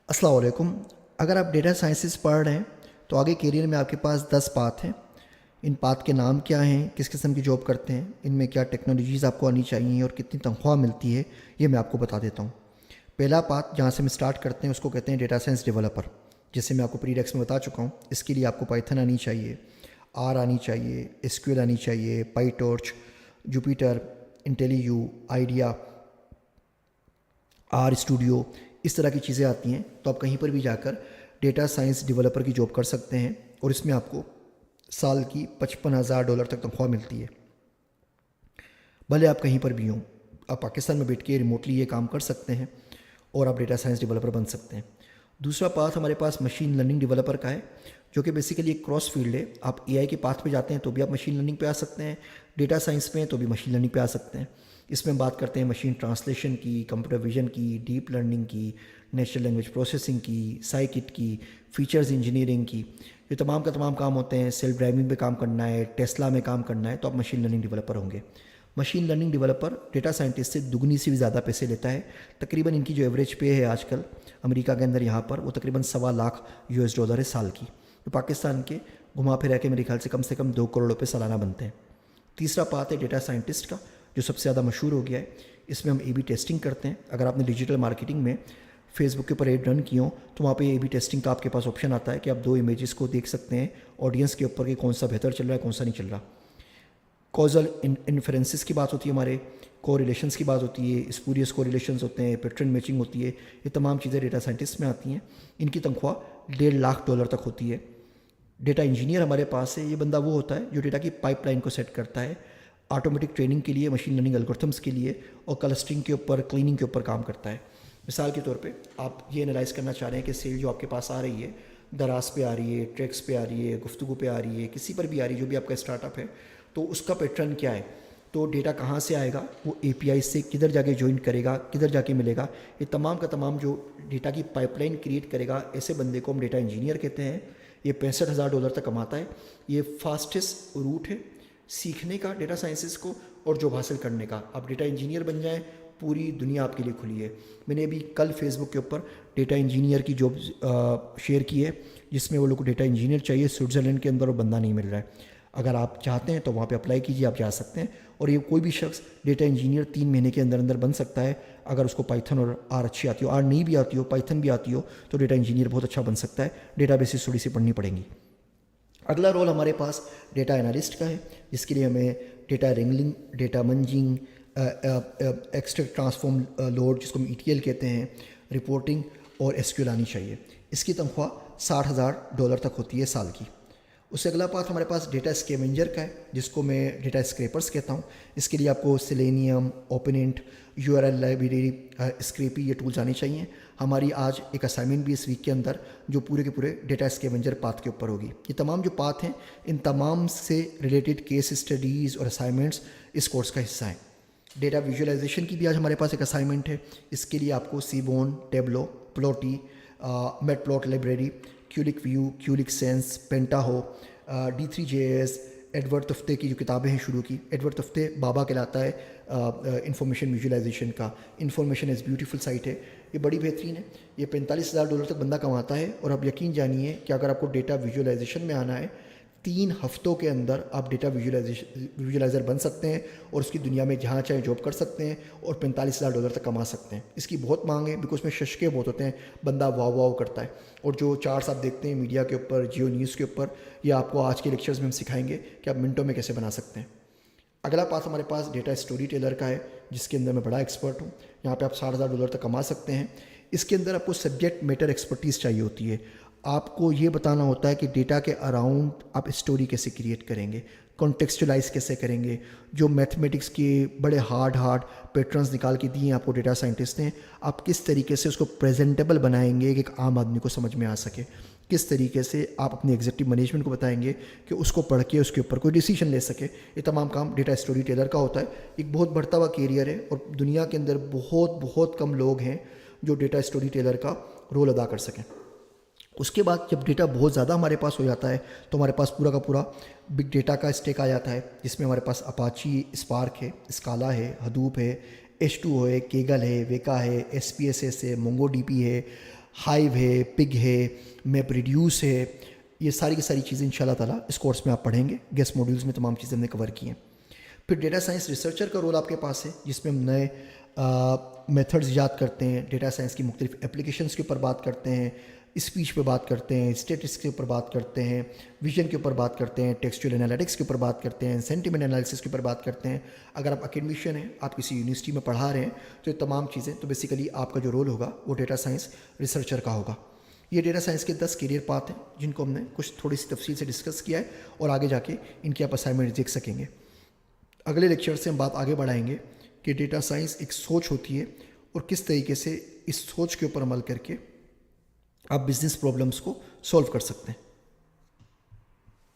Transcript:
अस्सलाम वालेकुम। अगर आप डेटा साइंसेस पढ़ रहे हैं तो आगे करियर में आपके पास 10 पाथ हैं। इन पाथ के नाम क्या हैं, किस किस्म की जॉब करते हैं, इनमें क्या टेक्नोलॉजीज़ आपको आनी चाहिए और कितनी तनख्वाह मिलती है, ये मैं आपको बता देता हूँ। पहला पाथ जहाँ से हम स्टार्ट करते हैं उसको कहते हैं डेटा साइंस डेवलपर, जैसे मैं आपको प्रीडेक्स में बता चुका हूँ। इसके लिए आपको पाइथन आनी चाहिए, आर आनी चाहिए, एसक्यूएल आनी चाहिए, PyTorch, Jupyter, IntelliJ, IDEA, R Studio, इस तरह की चीज़ें आती हैं। तो आप कहीं पर भी जाकर डेटा साइंस डेवलपर की जॉब कर सकते हैं और इसमें आपको साल की $55,000 तक तनख्वाह मिलती है। भले आप कहीं पर भी हों, आप पाकिस्तान में बैठ के रिमोटली ये काम कर सकते हैं और आप डेटा साइंस डेवलपर बन सकते हैं। दूसरा पाथ हमारे पास मशीन लर्निंग डेवलपर का है, जो कि बेसिकली एक क्रॉस फील्ड है। आप एआई के पाथ पे जाते हैं तो भी आप मशीन लर्निंग पे आ सकते हैं, डेटा साइंस में तो भी मशीन लर्निंग पे आ सकते हैं। इसमें हम बात करते हैं मशीन ट्रांसलेशन की, कंप्यूटर विजन की, डीप लर्निंग की, नेचुरल लैंग्वेज प्रोसेसिंग की, साइकिट की, फीचर्स इंजीनियरिंग की। ये तमाम का तमाम काम होते हैं। सेल्फ ड्राइविंग पे काम करना है, टेस्ला में काम करना है, तो आप मशीन लर्निंग डेवलपर होंगे। Machine learning developer data scientist से दुगनी से भी ज़्यादा पैसे लेता है। तकरीबन इनकी जो एवरेज पे है आजकल अमेरिका के अंदर यहाँ पर, वो तकरीबन $1.25 लाख है साल की। तो पाकिस्तान के घुमा फिरा के मेरे ख्याल से कम 2 करोड़ रुपये सालाना बनते हैं। तीसरा पार्ट है डेटा साइंटिस्ट का, जो सबसे ज़्यादा मशहूर हो गया है। इसमें हम ए बी टेस्टिंग करते हैं। अगर आपने डिजिटल मार्केटिंग में फेसबुक के ऊपर एड रन की हो तो वहाँ पे ए बी टेस्टिंग का आपके पास ऑप्शन आता है कि आप 2 इमेजेस को देख सकते हैं ऑडियंस के ऊपर कि कौन सा बेहतर चल रहा है, कौन सा नहीं चल रहा। कॉजल इन्फ्रेंसेस की बात होती है, हमारे कोरिलेशंस की बात होती है, स्पूरियस कोरिलेशंस होते हैं, पैटर्न मैचिंग होती है। ये तमाम चीज़ें डेटा साइंटिस्ट में आती हैं। इनकी तनख्वाह $1.5 लाख तक होती है। डेटा इंजीनियर हमारे पास है। ये बंदा वो होता है जो डेटा की पाइपलाइन को सेट करता है, ऑटोमेटिक ट्रेनिंग के लिए, मशीन लर्निंग एल्गोरिथम्स के लिए, और क्लस्टरिंग के ऊपर, क्लीनिंग के ऊपर काम करता है। मिसाल के तौर पे आप ये एनालाइज करना चाह रहे हैं कि सेल जो आपके पास आ रही है, दराज पे आ रही है, ट्रैक्स पे आ रही है, गुफ्तगू पे आ रही है, किसी पर भी आ रही है, जो भी आपका स्टार्टअप है, तो उसका पैटर्न क्या है, तो डेटा कहाँ से आएगा, वो एपीआई से किधर जाके ज्वाइन करेगा, किधर जाके मिलेगा, ये तमाम का तमाम जो डेटा की पाइपलाइन क्रिएट करेगा, ऐसे बंदे को हम डेटा इंजीनियर कहते हैं। ये $65,000 तक कमाता है। ये फास्टेस्ट रूट है सीखने का डेटा साइंसेस को और जॉब हासिल करने का। आप डेटा इंजीनियर बन जाएं, पूरी दुनिया आपके लिए खुली है। मैंने अभी कल फेसबुक के ऊपर डेटा इंजीनियर की जॉब शेयर की है, जिसमें वो लोग को डेटा इंजीनियर चाहिए, स्विट्ज़रलैंड के अंदर, वो बंदा नहीं मिल रहा है। अगर आप चाहते हैं तो वहाँ पे अप्लाई कीजिए, आप जा सकते हैं। और ये कोई भी शख्स डेटा इंजीनियर 3 महीने के अंदर अंदर बन सकता है, अगर उसको पाइथन और आर अच्छी आती हो। आर नहीं भी आती हो, पाइथन भी आती हो, तो डेटा इंजीनियर बहुत अच्छा बन सकता है। डेटा बेसिस थोड़ी सी पढ़नी पड़ेंगी। अगला रोल हमारे पास डेटा एनालिस्ट का है, जिसके लिए हमें data wrangling, data munging, extract transform load, जिसको हम ईटीएल कहते हैं, रिपोर्टिंग और एसक्यूएल आनी चाहिए। इसकी तनख्वाह $60,000 तक होती है साल की। उससे अगला पार्ट हमारे पास डेटा स्कैवेंजर का है, जिसको मैं डेटा स्क्रैपर्स कहता हूँ। इसके लिए आपको सेलेनियम, ओपेनेंट, यूआरएल लाइब्रेरी, स्क्रैपी, ये टूल्स आने चाहिए। हमारी आज एक असाइनमेंट भी इस वीक के अंदर जो पूरे के पूरे डेटा स्कैवेंजर पाथ के ऊपर होगी। ये तमाम जो पाथ हैं, इन तमाम से रिलेटेड केस स्टडीज़ और असाइनमेंट्स इस कोर्स का हिस्सा हैं। डेटा विजुअलाइजेशन की भी आज हमारे पास एक असाइनमेंट है। इसके लिए आपको Seaborn, Tableau, Plotly, Matplot library, Qlik View, Qlik Sense, Pentaho, D3JS, Edward Tufte की जो किताबें हैं शुरू की। एडवर्ड तुफ्ते बाबा कहलाता है इंफॉर्मेशन विजुअलाइजेशन का। इंफॉर्मेशन इज़ ब्यूटीफुल साइट है, ये बड़ी बेहतरीन है। ये $45,000 तक बंदा कमाता है। और आप यकीन जानिए कि अगर आपको डेटा विजुअलाइजेशन में आना है, 3 हफ्तों के अंदर आप डेटा विजुअलाइज़र बन सकते हैं और उसकी दुनिया में जहाँ चाहे जॉब कर सकते हैं और $45,000 तक कमा सकते हैं। इसकी बहुत मांग है, बिकॉज उसमें शशके बहुत होते हैं, बंदा वाव वाव करता है। और जो चार्ट्स आप देखते हैं मीडिया के ऊपर, जियो न्यूज़ के ऊपर, या आपको आज के लेक्चर्स में हम सिखाएंगे कि आप मिनटों में कैसे बना सकते हैं। अगला पास हमारे पास डेटा स्टोरी टेलर का है, जिसके अंदर मैं बड़ा एक्सपर्ट हूँ। यहाँ पे आप $60,000 तक कमा सकते हैं। इसके अंदर आपको सब्जेक्ट मैटर एक्सपर्टीज़ चाहिए होती है। आपको ये बताना होता है कि डेटा के अराउंड आप स्टोरी कैसे क्रिएट करेंगे, कॉन्टेक्सचुलाइज कैसे करेंगे। जो मैथमेटिक्स के बड़े हार्ड पैटर्न्स निकाल के दिए हैं आपको डेटा साइंटिस्ट ने, आप किस तरीके से उसको प्रेजेंटेबल बनाएंगे कि एक आम आदमी को समझ में आ सके। किस तरीके से आप अपनी एग्जीक्यूटिव मैनेजमेंट को बताएंगे कि उसको पढ़ के उसके ऊपर कोई डिसीजन ले सके। ये तमाम काम डेटा स्टोरी टेलर का होता है। एक बहुत बढ़ता हुआ कैरियर है और दुनिया के अंदर बहुत कम लोग हैं जो डेटा स्टोरी टेलर का रोल अदा कर सकें। उसके बाद जब डेटा बहुत ज़्यादा हमारे पास हो जाता है तो हमारे पास पूरा का पूरा बिग डेटा का स्टेक आ जाता है, जिसमें हमारे पास अपाची, स्पार्क है, स्काला है, हडूप है, H2 है, केगल है, वेका है, SPSS है, मोंगो DB है, ہائیو ہے، پگ ہے، میپ ریڈیوس ہے، یہ ساری کی ساری چیزیں انشاءاللہ تعالیٰ اس کورس میں آپ پڑھیں گے. گیسٹ موڈیولز میں تمام چیزیں ہم نے کور کی ہیں. پھر ڈیٹا سائنس ریسرچر کا رول آپ کے پاس ہے، جس میں ہم نئے میتھڈز ایجاد کرتے ہیں، ڈیٹا سائنس کی مختلف اپلیکیشنز کے اوپر بات کرتے ہیں، اسپیچ پہ بات کرتے ہیں، اسٹیٹس کے اوپر بات کرتے ہیں، ویژن کے اوپر بات کرتے ہیں، ٹیکسچوئل انالیٹکس کے اوپر بات کرتے ہیں، سینٹیمنٹ انالیسس کے اوپر بات کرتے ہیں. اگر آپ اکیڈمیشین ہیں، آپ کسی یونیورسٹی میں پڑھا رہے ہیں، تو یہ تمام چیزیں، تو بیسیکلی آپ کا جو رول ہوگا وہ ڈیٹا سائنس ریسرچر کا ہوگا. یہ ڈیٹا سائنس کے 10 کیریئر پاتھ ہیں جن کو ہم نے کچھ تھوڑی سی تفصیل سے ڈسکس کیا ہے، اور آگے جا کے ان کی آپ اسائنمنٹ دیکھ سکیں گے. اگلے لیکچر سے ہم بات آگے بڑھائیں گے کہ ڈیٹا سائنس ایک سوچ ہوتی ہے، اور کس طریقے سے اس سوچ کے اوپر عمل کر کے آپ بزنس پرابلمس کو سولو کر سکتے ہیں.